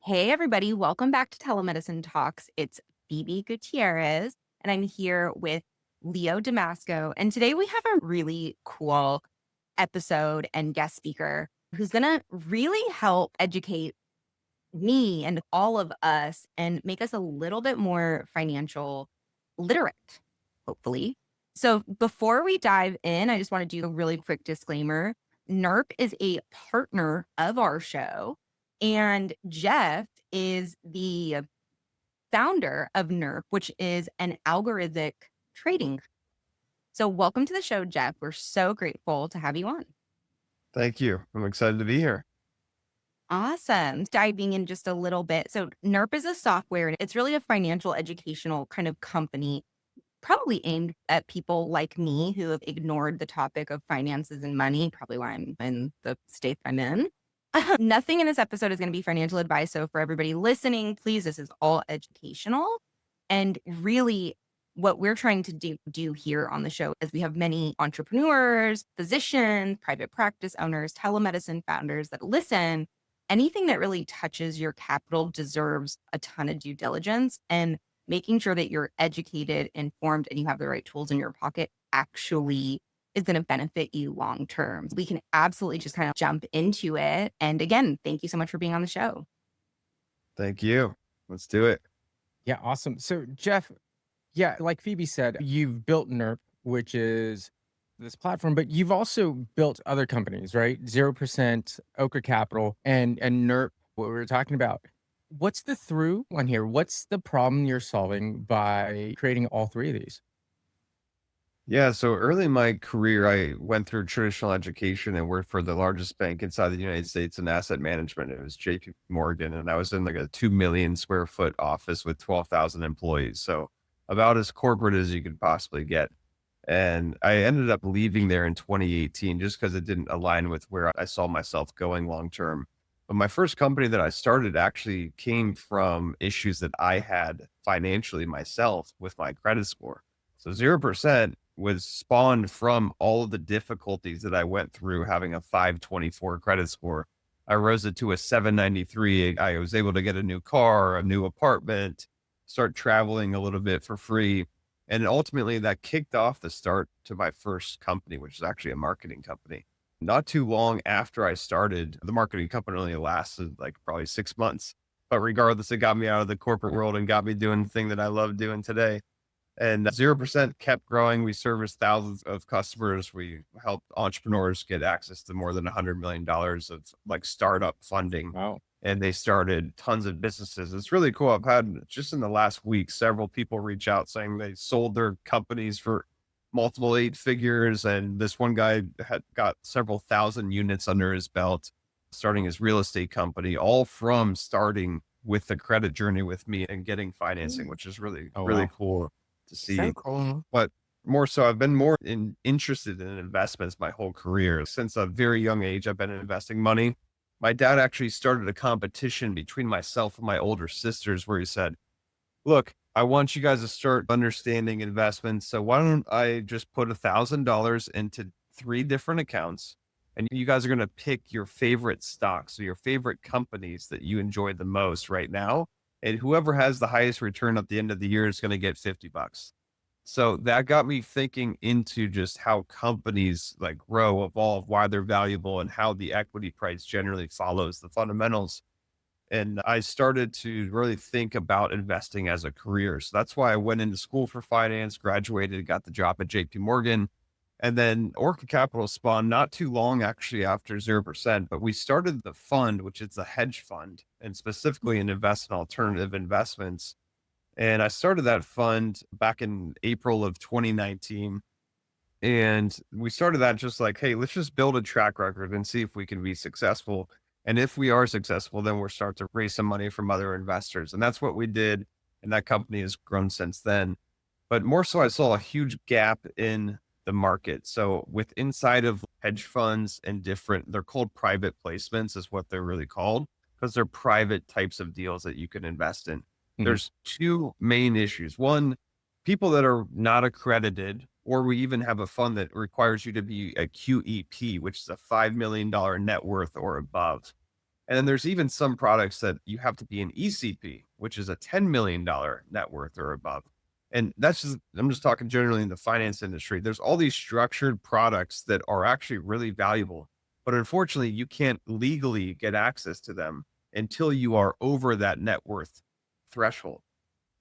Hey, everybody. Welcome back to Telemedicine Talks. It's Phoebe Gutierrez, and I'm here with Leo Damasco. And today we have a really cool episode and guest speaker who's going to really help educate me and all of us and make us a little bit more financial literate, hopefully. So before we dive in, I just want to do a really quick disclaimer. NURP is a partner of our show, and Jeff is the founder of NURP, which is an algorithmic trading. So welcome to the show, Jeff. We're so grateful to have you on. Thank you. I'm excited to be here. Awesome. Diving in just a little bit. So NURP is a software, and it's really a financial educational kind of company, probably aimed at people like me who have ignored the topic of finances and money, probably why I'm in the state I'm in. Nothing in this episode is going to be financial advice. So for everybody listening, please, this is all educational. And really, what we're trying to do here on the show is we have many entrepreneurs, physicians, private practice owners, telemedicine founders that listen. Anything that really touches your capital deserves a ton of due diligence, and making sure that you're educated, informed, and you have the right tools in your pocket actually is going to benefit you long term. We can absolutely just kind of jump into it. And again, thank you so much for being on the show. Thank you. Let's do it. Yeah, awesome. So, Jeff, yeah, like Phoebe said, you've built NURP, which is this platform, but you've also built other companies, right? 0%, Orca Capital, and NURP, what we were talking about. What's the through one here? What's the problem you're solving by creating all three of these? Yeah. So early in my career, I went through traditional education and worked for the largest bank inside the United States in asset management. It was JP Morgan. And I was in like a 2 million square foot office with 12,000 employees. So about as corporate as you could possibly get. And I ended up leaving there in 2018 just because it didn't align with where I saw myself going long term. But my first company that I started actually came from issues that I had financially myself with my credit score. So 0% was spawned from all of the difficulties that I went through having a 524 credit score. I rose it to a 793. I was able to get a new car, a new apartment, start traveling a little bit for free. And ultimately, that kicked off the start to my first company, which is actually a marketing company. Not too long after I started, the marketing company only lasted like probably 6 months. But regardless, it got me out of the corporate world and got me doing the thing that I love doing today. And 0% kept growing. We serviced thousands of customers. We helped entrepreneurs get access to more than $100 million of like startup funding. Wow. And they started tons of businesses. It's really cool. I've had just in the last week, several people reach out saying they sold their companies for multiple 8 figures. And this one guy had got several thousand units under his belt, starting his real estate company, all from starting with the credit journey with me and getting financing, which is really, Oh, really wow. cool to see. So cool. But more so, I've been more interested in investments my whole career. Since a very young age, I've been investing money. My dad actually started a competition between myself and my older sisters where he said, look, I want you guys to start understanding investments. So why don't I just put $1,000 into 3 different accounts, and you guys are going to pick your favorite stocks or your favorite companies that you enjoy the most right now. And whoever has the highest return at the end of the year is going to get $50. So that got me thinking into just how companies like grow, evolve, why they're valuable, and how the equity price generally follows the fundamentals. And I started to really think about investing as a career. So that's why I went into school for finance, graduated, got the job at JP Morgan. And then Orca Capital spawned not too long actually after 0%, but we started the fund, which is a hedge fund, and specifically an invest in alternative investments. And I started that fund back in April of 2019. And we started that just like, hey, let's just build a track record and see if we can be successful. And if we are successful, then we'll start to raise some money from other investors. And that's what we did. And that company has grown since then. But more so, I saw a huge gap in the market. So with inside of hedge funds and different, they're called private placements is what they're really called, because they're private types of deals that you can invest in. Mhm. There's two main issues. One, people that are not accredited, or we even have a fund that requires you to be a QEP, which is a $5 million net worth or above. And then there's even some products that you have to be an ECP, which is a $10 million net worth or above. And I'm just talking generally in the finance industry. There's all these structured products that are actually really valuable, but unfortunately, you can't legally get access to them until you are over that net worth threshold.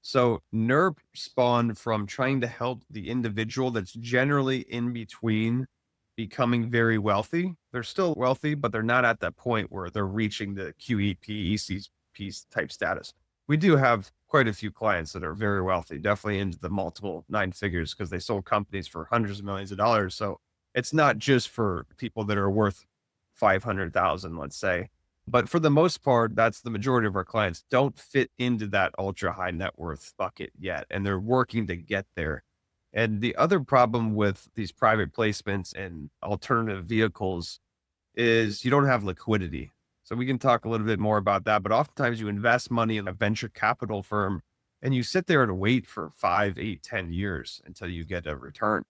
So NURP spawned from trying to help the individual that's generally in between becoming very wealthy. They're still wealthy, but they're not at that point where they're reaching the QEP, ECP type status. We do have quite a few clients that are very wealthy, definitely into the multiple nine figures because they sold companies for hundreds of millions of dollars. So it's not just for people that are worth 500,000, let's say. But for the most part, that's the majority of our clients don't fit into that ultra high net worth bucket yet. And they're working to get there. And the other problem with these private placements and alternative vehicles is you don't have liquidity. So we can talk a little bit more about that. But oftentimes you invest money in a venture capital firm and you sit there and wait for 5, 8, 10 years until you get a return.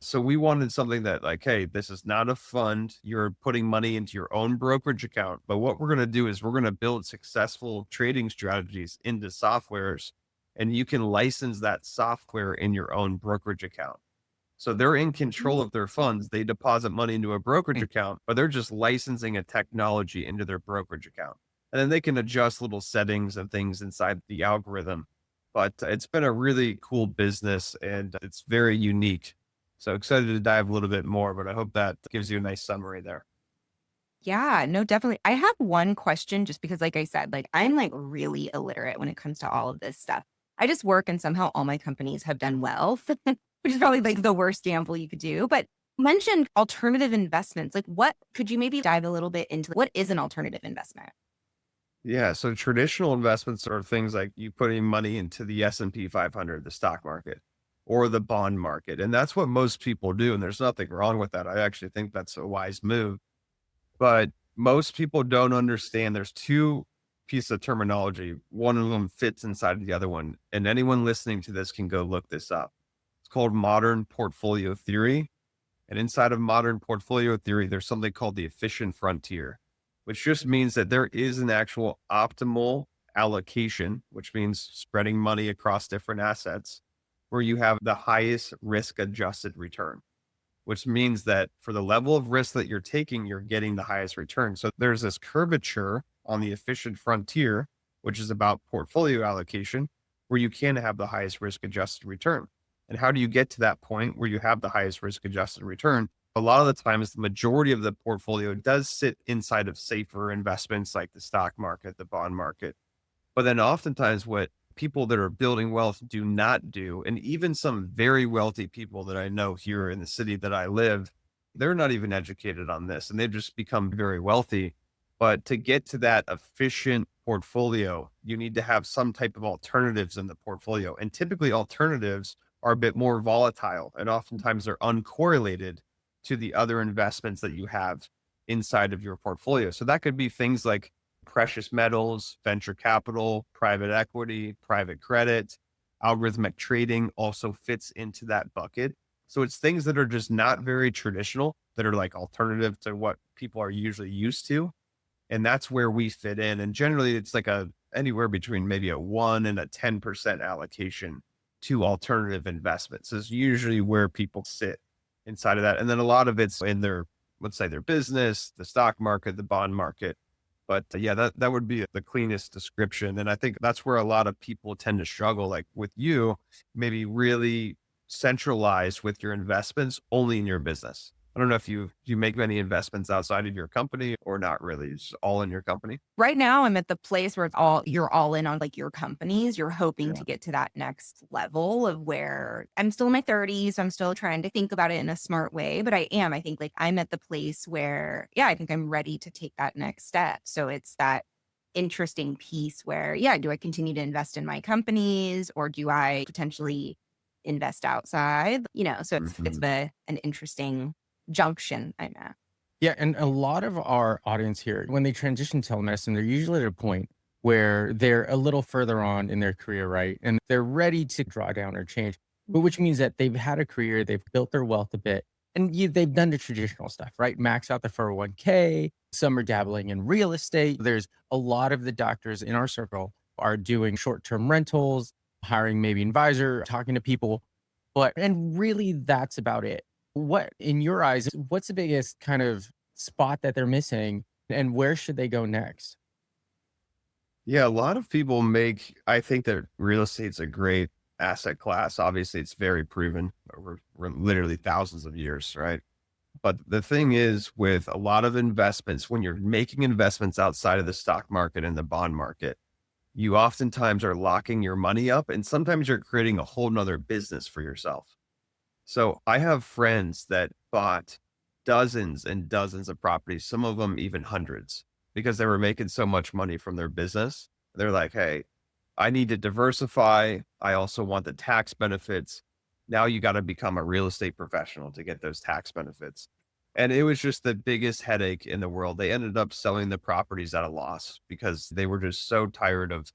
So we wanted something that like, hey, this is not a fund. You're putting money into your own brokerage account. But what we're going to do is we're going to build successful trading strategies into softwares, and you can license that software in your own brokerage account. So they're in control of their funds. They deposit money into a brokerage account, but they're just licensing a technology into their brokerage account. And then they can adjust little settings and things inside the algorithm. But it's been a really cool business and it's very unique. So excited to dive a little bit more, but I hope that gives you a nice summary there. Yeah, no, definitely. I have one question just because, like I said, like I'm like really illiterate when it comes to all of this stuff. I just work and somehow all my companies have done well, which is probably like the worst gamble you could do. But mentioned alternative investments. Like what could you maybe dive a little bit into what is an alternative investment? Yeah, so traditional investments are things like you putting money into the S&P 500, the stock market, or the bond market. And that's what most people do. And there's nothing wrong with that. I actually think that's a wise move. But most people don't understand there's two pieces of terminology. One of them fits inside of the other one. And anyone listening to this can go look this up. It's called modern portfolio theory. And inside of modern portfolio theory, there's something called the efficient frontier, which just means that there is an actual optimal allocation, which means spreading money across different assets where you have the highest risk adjusted return, which means that for the level of risk that you're taking, you're getting the highest return. So there's this curvature on the efficient frontier, which is about portfolio allocation, where you can have the highest risk adjusted return. And how do you get to that point where you have the highest risk adjusted return? A lot of the times, the majority of the portfolio does sit inside of safer investments like the stock market, the bond market. But then oftentimes what people that are building wealth do not do, and even some very wealthy people that I know here in the city that I live, they're not even educated on this and they've just become very wealthy. But to get to that efficient portfolio, you need to have some type of alternatives in the portfolio. And typically alternatives are a bit more volatile and oftentimes they're uncorrelated to the other investments that you have inside of your portfolio. So that could be things like precious metals, venture capital, private equity, private credit, algorithmic trading also fits into that bucket. So it's things that are just not very traditional, that are like alternative to what people are usually used to. And that's where we fit in. And generally it's like anywhere between maybe a 1 and a 10% allocation to alternative investments is usually where people sit inside of that. And then a lot of it's in their, let's say their business, the stock market, the bond market. But yeah, that would be the cleanest description. And I think that's where a lot of people tend to struggle. Like with you, maybe really centralized with your investments only in your business. I don't know if you make many investments outside of your company or not really. It's all in your company. Right now, I'm at the place where you're all in on like your companies. You're hoping to get to that next level of where I'm still in my 30s. I'm still trying to think about it in a smart way, but I think like I'm at the place where, yeah, I think I'm ready to take that next step. So it's that interesting piece where, yeah, do I continue to invest in my companies or do I potentially invest outside? So it's an interesting junction I'm at. Yeah, and a lot of our audience here, when they transition to telemedicine, they're usually at a point where they're a little further on in their career, right? And they're ready to draw down or change, but which means that they've had a career, they've built their wealth a bit, And they've done the traditional stuff, right? Max out the 401k. Some are dabbling in real estate. There's a lot of the doctors in our circle are doing short-term rentals, hiring maybe an advisor, talking to people. And really that's about it. What, in your eyes, what's the biggest kind of spot that they're missing and where should they go next? Yeah, a lot of people I think that real estate's a great asset class. Obviously, it's very proven over literally thousands of years, right? But the thing is, with a lot of investments, when you're making investments outside of the stock market and the bond market, you oftentimes are locking your money up and sometimes you're creating a whole nother business for yourself. So I have friends that bought dozens and dozens of properties, some of them even hundreds, because they were making so much money from their business. They're like, hey, I need to diversify. I also want the tax benefits. Now you got to become a real estate professional to get those tax benefits. And it was just the biggest headache in the world. They ended up selling the properties at a loss because they were just so tired of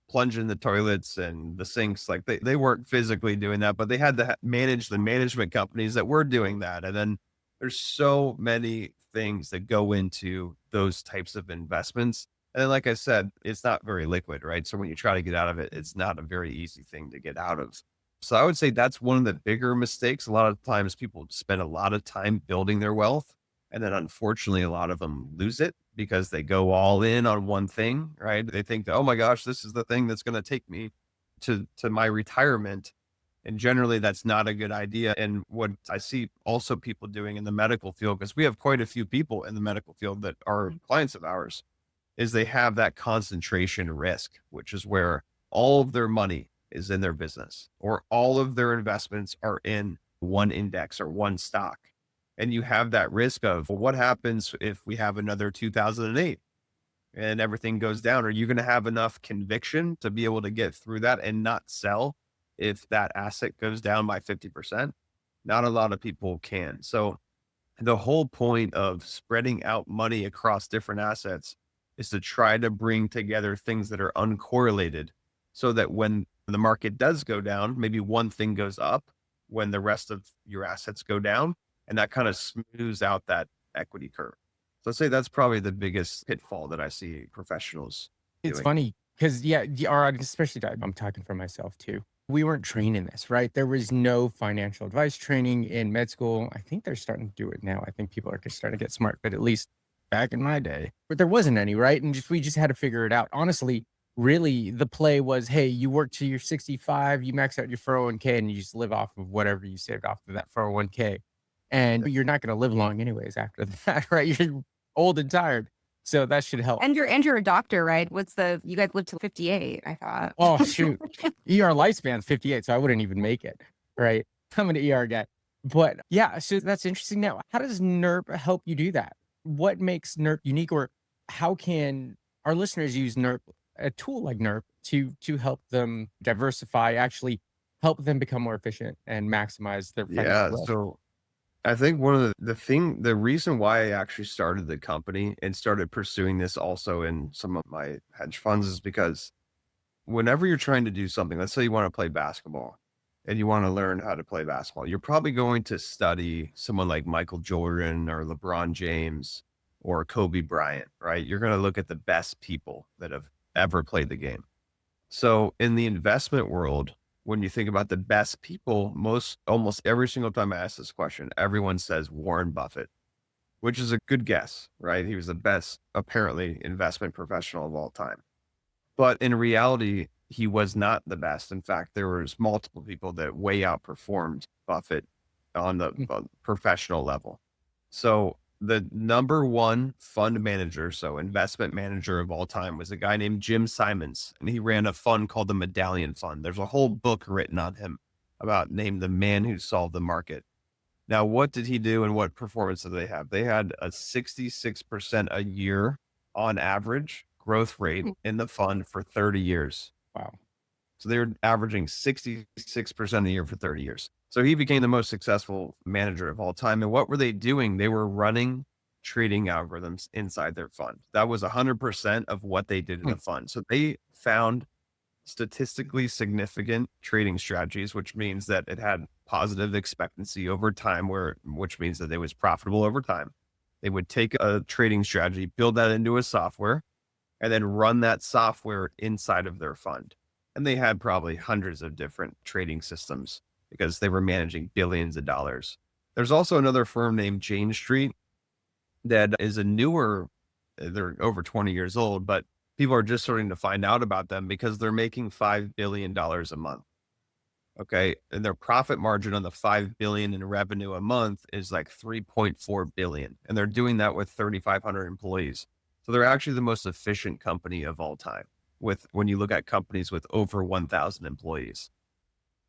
plunging the toilets and the sinks. Like they weren't physically doing that, but they had to manage the management companies that were doing that. And then there's so many things that go into those types of investments. And then, like I said, it's not very liquid, right? So when you try to get out of it, it's not a very easy thing to get out of. So I would say that's one of the bigger mistakes. A lot of times people spend a lot of time building their wealth. And then unfortunately, a lot of them lose it because they go all in on one thing, right? They think that, oh my gosh, this is the thing that's going to take me to my retirement. And generally that's not a good idea. And what I see also people doing in the medical field, because we have quite a few people in the medical field that are clients of ours, is they have that concentration risk, which is where all of their money is in their business or all of their investments are in one index or one stock. And you have that risk of, well, what happens if we have another 2008 and everything goes down? Are you going to have enough conviction to be able to get through that and not sell if that asset goes down by 50%? Not a lot of people can. So the whole point of spreading out money across different assets is to try to bring together things that are uncorrelated so that when the market does go down, maybe one thing goes up when the rest of your assets go down, and that kind of smooths out that equity curve. So I'd say that's probably the biggest pitfall that I see professionals It's doing. funny because, yeah, especially I'm talking for myself too. We weren't trained in this, right? There was no financial advice training in med school. I think they're starting to do it now. I think people are just starting to get smart, but at least back in my day, but there wasn't any, right? And we just had to figure it out. Honestly, really, the play was, hey, you work till you're 65, you max out your 401k, and you just live off of whatever you saved off of that 401k. And you're not going to live long anyways after that, right? You're old and tired. So that should help. And you're a doctor, right? You guys live till 58, I thought. Oh, shoot. Lifespan's 58, so I wouldn't even make it, right? I'm an ER guy. But yeah, so that's interesting. Now, how does NURP help you do that? What makes NURP unique, or how can our listeners use NURP, a tool like NURP, to help them diversify, actually help them become more efficient and maximize their financial Yeah. wealth? So I think one of the reason why I actually started the company and started pursuing this also in some of my hedge funds is because whenever you're trying to do something, let's say you want to play basketball and you want to learn how to play basketball, you're probably going to study someone like Michael Jordan or LeBron James or Kobe Bryant, right? You're going to look at the best people that have ever played the game. So in the investment world, when you think about the best people, almost every single time I ask this question, everyone says Warren Buffett, which is a good guess, right? He was the best, apparently, investment professional of all time. But in reality, he was not the best. In fact, there was multiple people that way outperformed Buffett on the professional level. So the number one fund manager, so investment manager of all time, was a guy named Jim Simons, and he ran a fund called the Medallion Fund. There's a whole book written on him named The Man Who Solved the Market. Now, what did he do and what performance did they have? They had a 66% a year on average growth rate in the fund for 30 years. Wow. So they were averaging 66% a year for 30 years. So he became the most successful manager of all time. And what were they doing? They were running trading algorithms inside their fund. That was 100% of what they did in the fund. So they found statistically significant trading strategies, which means that it had positive expectancy over time, which means that it was profitable over time. They would take a trading strategy, build that into a software, and then run that software inside of their fund. And they had probably hundreds of different trading systems because they were managing billions of dollars. There's also another firm named Jane Street that is a newer, they're over 20 years old, but people are just starting to find out about them because they're making $5 billion a month. Okay. And their profit margin on the 5 billion in revenue a month is like 3.4 billion. And they're doing that with 3,500 employees. So they're actually the most efficient company of all time when you look at companies with over 1,000 employees.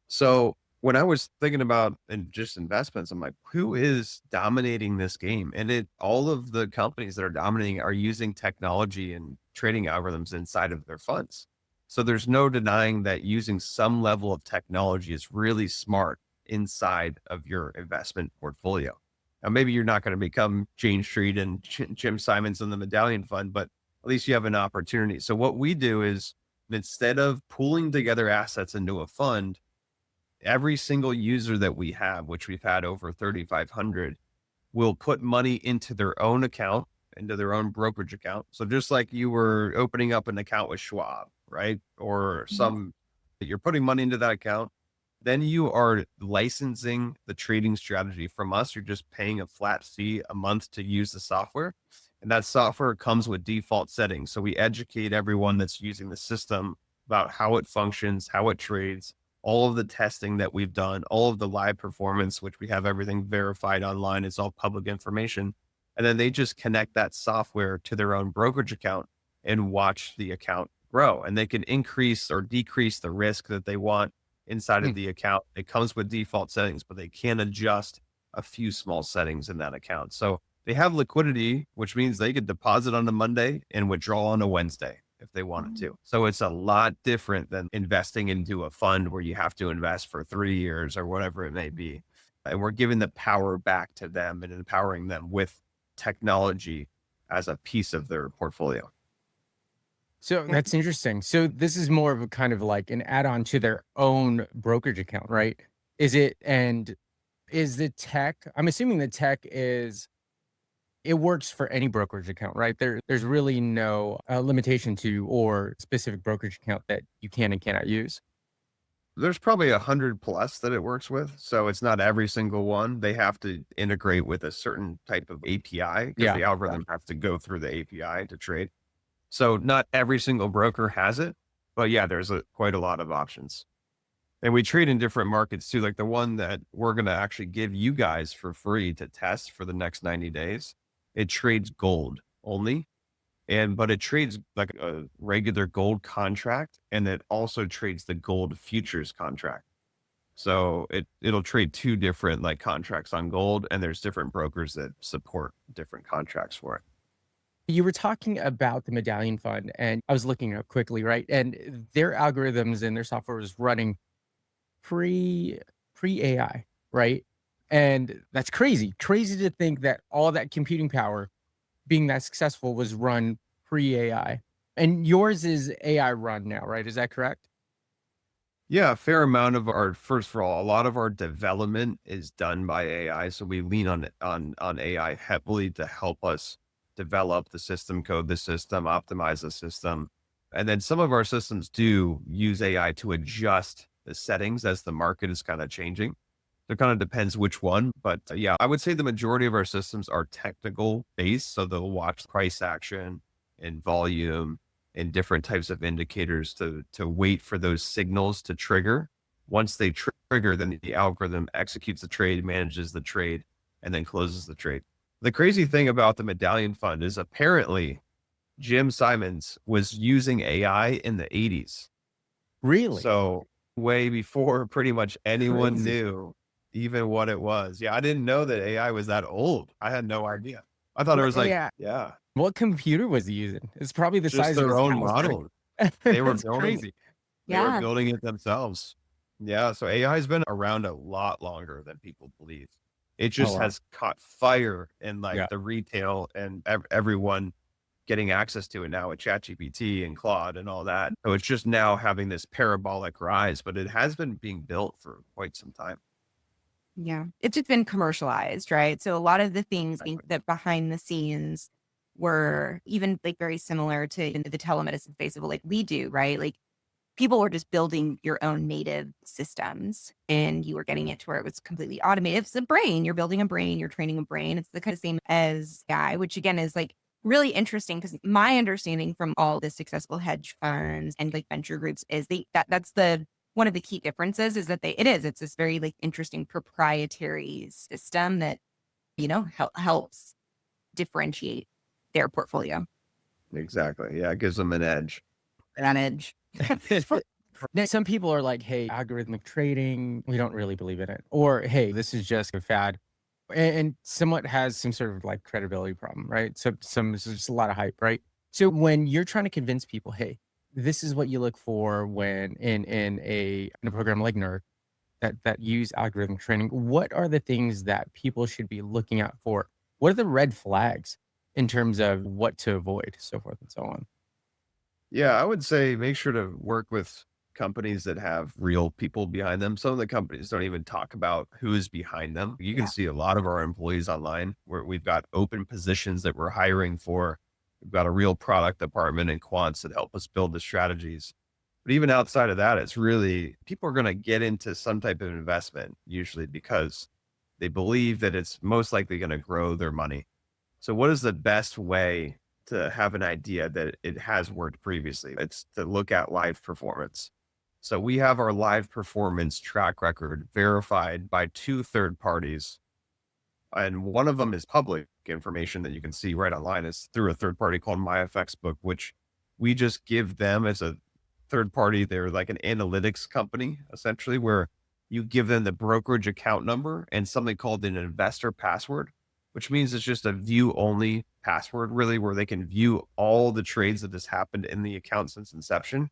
So when I was thinking about just investments, I'm like, who is dominating this game? And all of the companies that are dominating are using technology and trading algorithms inside of their funds. So there's no denying that using some level of technology is really smart inside of your investment portfolio. Now, maybe you're not going to become Jane Street and Jim Simons and the Medallion Fund, but at least you have an opportunity. So what we do is, instead of pooling together assets into a fund, every single user that we have, which we've had over 3,500, will put money into their own account, into their own brokerage account. So just like you were opening up an account with Schwab, right? Or you're putting money into that account, then you are licensing the trading strategy from us. You're just paying a flat fee a month to use the software. And that software comes with default settings. So we educate everyone that's using the system about how it functions, how it trades, all of the testing that we've done, all of the live performance, which we have everything verified online. It's all public information. And then they just connect that software to their own brokerage account and watch the account grow. And they can increase or decrease the risk that they want inside of the account. It comes with default settings, but they can adjust a few small settings in that account. So they have liquidity, which means they could deposit on a Monday and withdraw on a Wednesday if they wanted to. So it's a lot different than investing into a fund where you have to invest for 3 years or whatever it may be. And we're giving the power back to them and empowering them with technology as a piece of their portfolio. So that's interesting. So this is more of a kind of like an add-on to their own brokerage account, right? Is the tech, I'm assuming the tech it works for any brokerage account, right? There's really no limitation to or specific brokerage account that you can and cannot use. There's probably 100 plus that it works with. So it's not every single one. They have to integrate with a certain type of API because the algorithm has to go through the API to trade. So not every single broker has it, but yeah, there's quite a lot of options. And we trade in different markets too. Like the one that we're going to actually give you guys for free to test for the next 90 days. It trades gold only. But it trades like a regular gold contract, and it also trades the gold futures contract. So it'll trade two different like contracts on gold, and there's different brokers that support different contracts for it. You were talking about the Medallion Fund, and I was looking up quickly, right? And their algorithms and their software was running pre AI, right? And that's crazy to think that all that computing power being that successful was run pre-AI. And yours is AI run now, right? Is that correct? Yeah, a fair amount of first of all, a lot of our development is done by AI. So we lean on AI heavily to help us develop the system, code the system, optimize the system. And then some of our systems do use AI to adjust the settings as the market is kind of changing. So it kind of depends which one, but yeah, I would say the majority of our systems are technical based. So they'll watch price action and volume and different types of indicators to wait for those signals to trigger. Once they trigger, then the algorithm executes the trade, manages the trade, and then closes the trade. The crazy thing about the Medallion Fund is apparently Jim Simons was using AI in the 80s. Really? So way before pretty much anyone knew even what it was. Yeah, I didn't know that AI was that old. I had no idea. I thought it was like, yeah. What computer was he using? It's probably the Just size of their his own house. model. They were That's building crazy. They were building it themselves. Yeah, so AI has been around a lot longer than people believe. It just has caught fire in like the retail and everyone getting access to it now with ChatGPT and Claude and all that. So it's just now having this parabolic rise, but it has been being built for quite some time. Yeah. It's just been commercialized, right? So a lot of the things I think that behind the scenes were even like very similar to in the telemedicine space of what like we do, right? Like people were just building your own native systems and you were getting it to where it was completely automated. It's a brain. You're building a brain, you're training a brain. It's the kind of same as AI, which again is like really interesting because my understanding from all the successful hedge funds and like venture groups is that's the one of the key differences is that it's this very like interesting proprietary system that, helps differentiate their portfolio. Exactly. Yeah, it gives them an edge. Advantage. Now, some people are like, hey, algorithmic trading, we don't really believe in it. Or, hey, this is just a fad. And somewhat has some sort of like credibility problem, right? So there's just a lot of hype, right? So when you're trying to convince people, hey, this is what you look for when in a program like NURP that use algorithmic training, what are the things that people should be looking out for? What are the red flags in terms of what to avoid, so forth and so on? Yeah, I would say make sure to work with companies that have real people behind them. Some of the companies don't even talk about who is behind them. You can Yeah. see a lot of our employees online where we've got open positions that we're hiring for. We've got a real product department and quants that help us build the strategies. But even outside of that, it's really people are going to get into some type of investment usually because they believe that it's most likely going to grow their money. So, what is the best way to have an idea that it has worked previously? It's to look at live performance. So, we have our live performance track record verified by two third parties. And one of them is public information that you can see right online. It's through a third party called MyFXBook, which we just give them as a third party. They're like an analytics company, essentially, where you give them the brokerage account number and something called an investor password, which means it's just a view only password, really, where they can view all the trades that has happened in the account since inception.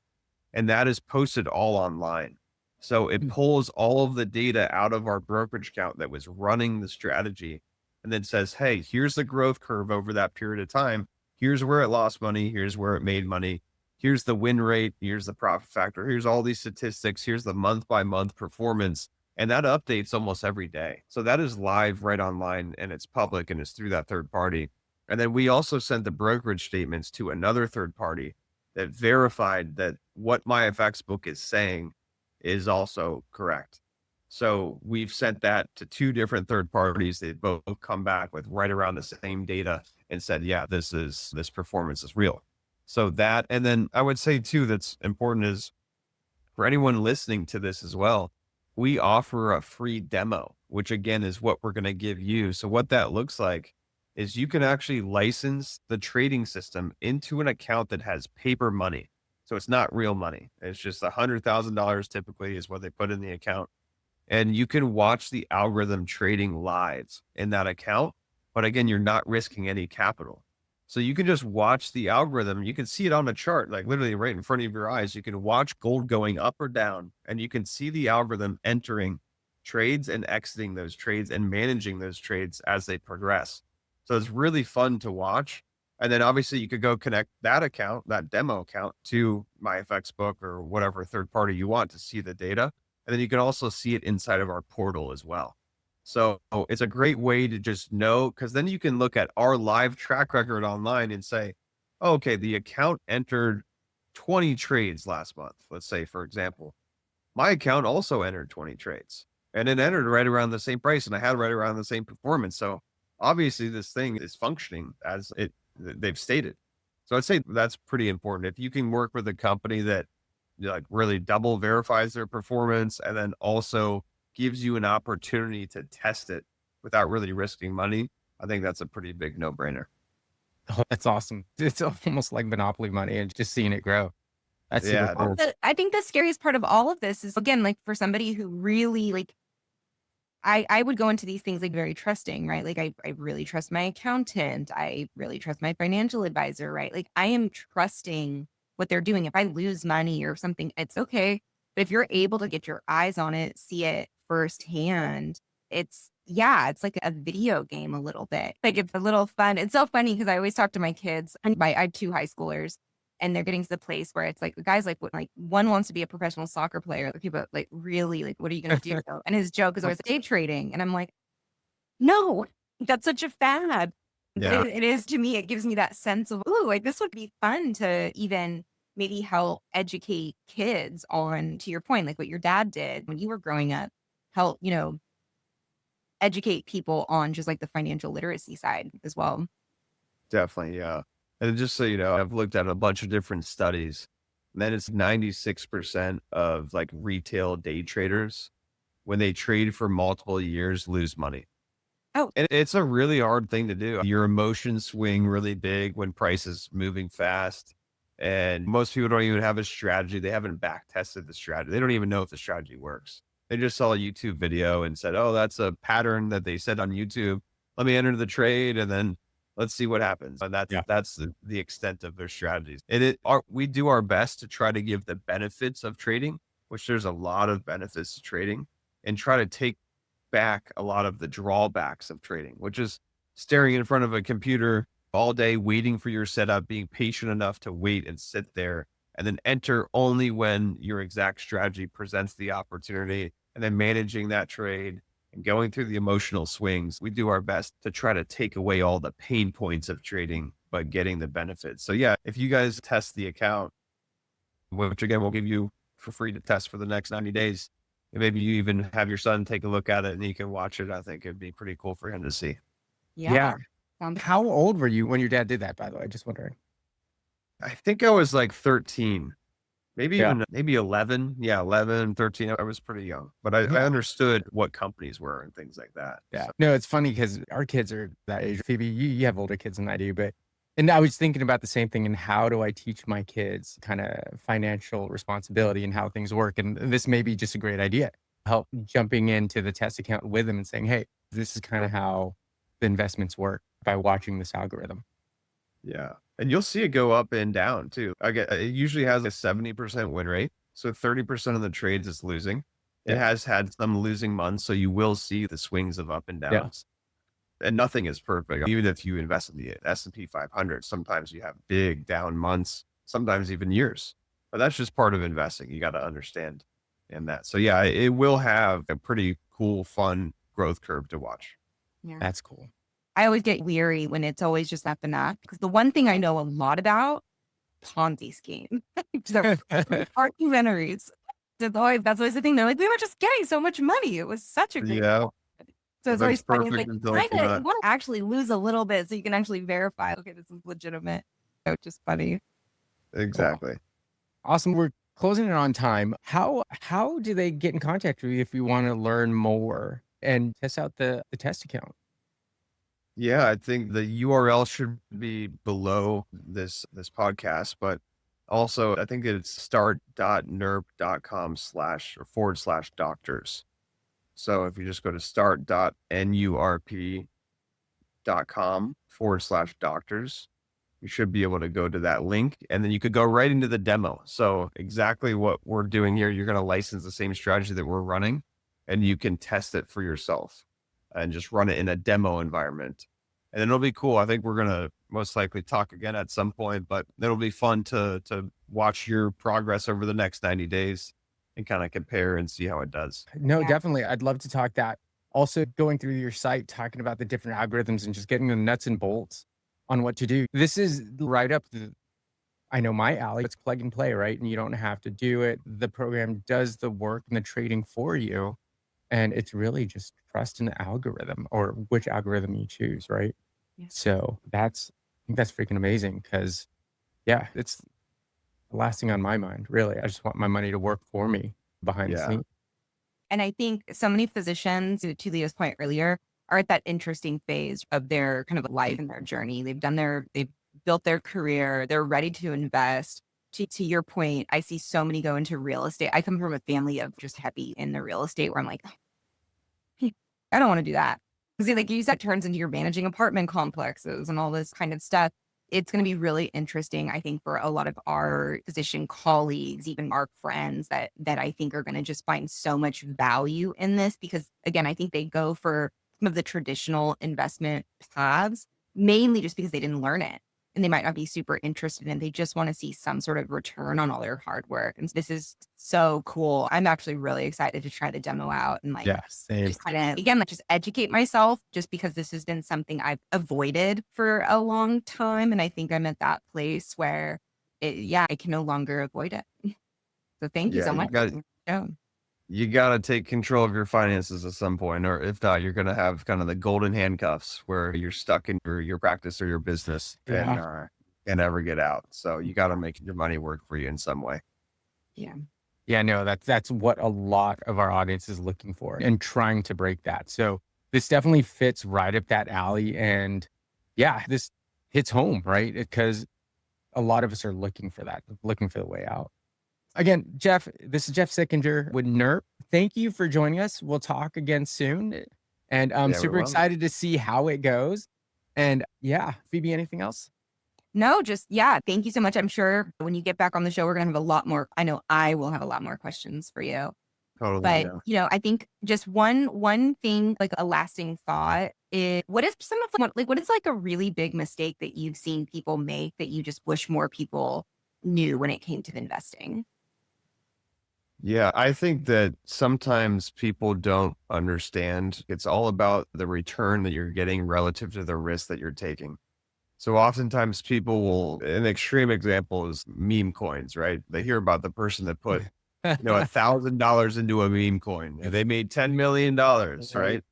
And that is posted all online. So it pulls all of the data out of our brokerage account that was running the strategy and then says, hey, here's the growth curve over that period of time. Here's where it lost money. Here's where it made money. Here's the win rate. Here's the profit factor. Here's all these statistics. Here's the month by month performance. And that updates almost every day. So that is live right online and it's public and it's through that third party. And then we also sent the brokerage statements to another third party that verified that what MyFXBook is saying is also correct. So we've sent that to two different third parties. They both come back with right around the same data and said, yeah, this performance is real. So that, and then I would say too, that's important is for anyone listening to this as well, we offer a free demo, which again is what we're going to give you. So what that looks like is you can actually license the trading system into an account that has paper money. So it's not real money. It's just $100,000 typically is what they put in the account. And you can watch the algorithm trading live in that account. But again, you're not risking any capital. So you can just watch the algorithm. You can see it on a chart, like literally right in front of your eyes. You can watch gold going up or down, and you can see the algorithm entering trades and exiting those trades and managing those trades as they progress. So it's really fun to watch. And then obviously you could go connect that account, that demo account to MyFXBook or whatever third party you want to see the data. And then you can also see it inside of our portal as well. So it's a great way to just know, because then you can look at our live track record online and say, oh, okay, the account entered 20 trades last month. Let's say, for example, my account also entered 20 trades and it entered right around the same price and I had right around the same performance. So obviously this thing is functioning as they've stated. So I'd say that's pretty important. If you can work with a company that like really double verifies their performance and then also gives you an opportunity to test it without really risking money, I think that's a pretty big no brainer. Oh, that's awesome. It's almost like monopoly money and just seeing it grow. That's super Yeah. cool. I think the scariest part of all of this is again, like for somebody who really like I would go into these things like very trusting, right? Like I really trust my accountant. I really trust my financial advisor, right? Like I am trusting what they're doing. If I lose money or something, it's okay. But if you're able to get your eyes on it, see it firsthand, it's like a video game a little bit. Like it's a little fun. It's so funny because I always talk to my kids and I have two high schoolers And they're getting to the place where it's like the guy's like, what, like one wants to be a professional soccer player. The people like, really, like, what are you going to do? And his joke is always day trading. And I'm like, no, that's such a fad. But Yeah, it is to me, it gives me that sense of, ooh, like this would be fun to even maybe help educate kids on, to your point, like what your dad did when you were growing up, help, educate people on just like the financial literacy side as well. definitely. Yeah. And just so you know, I've looked at a bunch of different studies. And then it's 96% of like retail day traders, when they trade for multiple years, lose money. Oh, And it's a really hard thing to do. Your emotions swing really big when price is moving fast. And most people don't even have a strategy. They haven't back tested the strategy. They don't even know if the strategy works. They just saw a YouTube video and said, oh, that's a pattern that they said on YouTube. Let me enter the trade and then let's see what happens. And Yeah. that's the extent of their strategies. We do our best to try to give the benefits of trading, which there's a lot of benefits to trading, and try to take back a lot of the drawbacks of trading, which is staring in front of a computer all day, waiting for your setup, being patient enough to wait and sit there, and then enter only when your exact strategy presents the opportunity, and then managing that trade and going through the emotional swings. We do our best to try to take away all the pain points of trading, but getting the benefits. So yeah, if you guys test the account, which again, we'll give you for free to test for the next 90 days, and maybe you even have your son take a look at it and he can watch it. I think it'd be pretty cool for him to see. yeah. Yeah. How old were you when your dad did that, by the way? Just wondering. I think I was like 13, maybe Yeah. even maybe 11. Yeah, 11, 13. I was pretty young, but I Yeah. understood what companies were and things like that. Yeah. So, No, it's funny because our kids are that age. Phoebe, you have older kids than I do, and I was thinking about the same thing. And how do I teach my kids kind of financial responsibility and how things work? And this may be just a great idea. Help jumping into the test account with them and saying, hey, this is kind of how the investments work by watching this algorithm. yeah. And you'll see it go up and down too. It usually has a 70% win rate. So 30% of the trades it's losing. It Yeah. has had some losing months. So you will see the swings of up and Yeah. downs. And nothing is perfect. Even if you invest in the S&P 500, sometimes you have big down months, sometimes even years. But that's just part of investing. You got to understand in that. So yeah, it will have a pretty cool, fun growth curve to watch. Yeah. That's cool. I always get weary when it's always just not enough, because the one thing I know a lot about, Ponzi scheme. So documentaries. That's always the thing. They're like, we were just getting so much money. It was such a great. Yeah. So it's That's always funny. It's perfect like, until it's you not. want to actually lose a little bit so you can actually verify, okay, this is legitimate. So it's just funny. Exactly. Awesome. We're closing it on time. How do they get in contact with you if you want to learn more and test out the test account? Yeah, I think the URL should be below this podcast, but also I think it's start.nurp.com//doctors. So if you just go to start.nurp.com/doctors, you should be able to go to that link, and then you could go right into the demo. So exactly what we're doing here, you're going to license the same strategy that we're running, and you can test it for yourself and just run it in a demo environment. And it'll be cool. I think we're going to most likely talk again at some point, but it'll be fun to watch your progress over the next 90 days and kind of compare and see how it does. No, Yeah. definitely. I'd love to talk that. Also going through your site, talking about the different algorithms and just getting the nuts and bolts on what to do. This is right up I know my alley. It's plug and play, right? And you don't have to do it. The program does the work and the trading for you. And it's really just trust in the algorithm or which algorithm you choose, right? Yeah. So I think that's freaking amazing because, yeah, it's the last thing on my mind, really. I just want my money to work for me behind the Yeah. scenes. And I think so many physicians, to Leo's point earlier, are at that interesting phase of their kind of life and their journey. They've built their career. They're ready to invest. To your point, I see so many go into real estate. I come from a family of just heavy in the real estate where I'm like, I don't want to do that. Because like you said, it turns into you're managing apartment complexes and all this kind of stuff. It's going to be really interesting, I think, for a lot of our physician colleagues, even our friends that I think are going to just find so much value in this. Because again, I think they go for some of the traditional investment paths, mainly just because they didn't learn it. and they might not be super interested and they just want to see some sort of return on all their hard work. And this is so cool. I'm actually really excited to try the demo out and like Yeah, same. just kind of, again, like just educate myself, just because this has been something I've avoided for a long time. And I think I'm at that place where I can no longer avoid it. So thank you Yeah, so much. you got to take control of your finances at some point, or if not, you're going to have kind of the golden handcuffs where you're stuck in your practice or your business and can't ever get out. So you got to make your money work for you in some way. Yeah. Yeah, no, that's what a lot of our audience is looking for and trying to break that. So this definitely fits right up that alley. And yeah, this hits home, right? Because a lot of us are looking for that, looking for the way out. Again, Jeff, this is Jeff Sekinger with NURP. Thank you for joining us. We'll talk again soon. And I'm super excited to see how it goes. And yeah, Phoebe, anything else? No, just, thank you so much. I'm sure when you get back on the show, we're going to have a lot more. I know I will have a lot more questions for you. Totally. But, Yeah. I think just one thing, like a lasting thought is what is what is like a really big mistake that you've seen people make that you just wish more people knew when it came to investing? Yeah, I think that sometimes people don't understand. It's all about the return that you're getting relative to the risk that you're taking. So oftentimes people will, an extreme example is meme coins, right? They hear about the person that put, $1,000 into a meme coin and they made $10 million, right?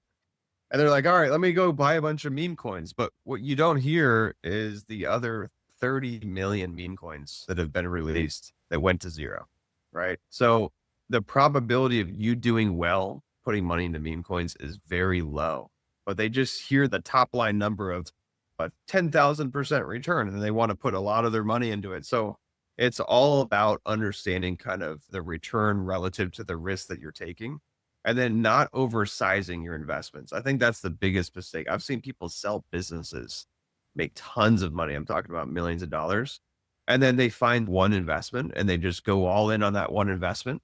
And they're like, all right, let me go buy a bunch of meme coins. But what you don't hear is the other 30 million meme coins that have been released that went to zero, right? So the probability of you doing well, putting money into meme coins is very low, but they just hear the top line number of a 10,000% return and they want to put a lot of their money into it. So it's all about understanding kind of the return relative to the risk that you're taking and then not oversizing your investments. I think that's the biggest mistake. I've seen people sell businesses, make tons of money. I'm talking about millions of dollars. And then they find one investment and they just go all in on that one investment.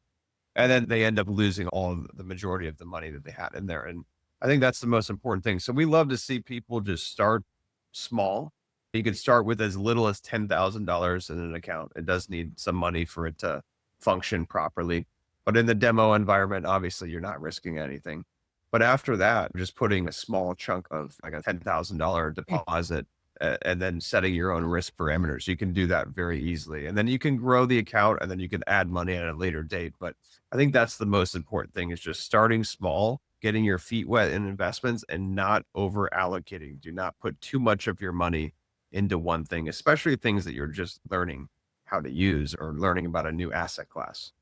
And then they end up losing the majority of the money that they had in there. And I think that's the most important thing. So we love to see people just start small. You could start with as little as $10,000 in an account. It does need some money for it to function properly. But in the demo environment, obviously you're not risking anything. But after that, just putting a small chunk of like a $10,000 deposit and then setting your own risk parameters. You can do that very easily. And then you can grow the account and then you can add money at a later date. But I think that's the most important thing is just starting small, getting your feet wet in investments and not over allocating. Do not put too much of your money into one thing, especially things that you're just learning how to use or learning about a new asset class.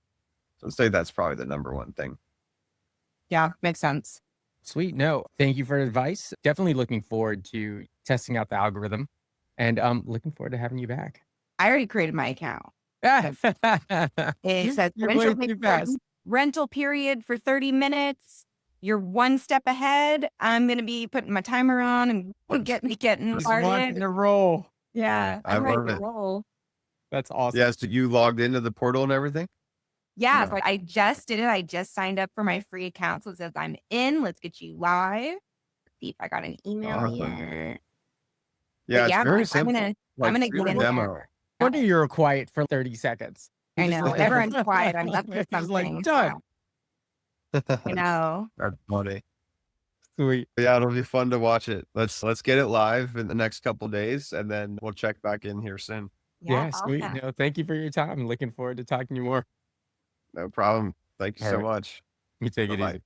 So I'd say that's probably the number one thing. Yeah, makes sense. Sweet. No, thank you for the advice. Definitely looking forward to testing out the algorithm and looking forward to having you back. I already created my account. It says rental period for 30 minutes. You're one step ahead. I'm going to be putting my timer on and getting started. To roll. Yeah, I'm ready to roll. That's awesome. Yes. So you logged into the portal and everything? Yeah, so I just did it. I just signed up for my free account. So it says I'm in. Let's get you live. Let's see if I got an email here. Yeah, it's very simple. I'm gonna get in there. Wonder you're quiet for 30 seconds. I know. Everyone's quiet. I'm up to It's something. like done. I know. That's funny. Sweet. Yeah, it'll be fun to watch it. Let's get it live in the next couple of days, and then we'll check back in here soon. Yeah, sweet. Awesome. No, thank you for your time. I'm looking forward to talking to you more. No problem. Thank you so much. You take it Bye-bye. easy.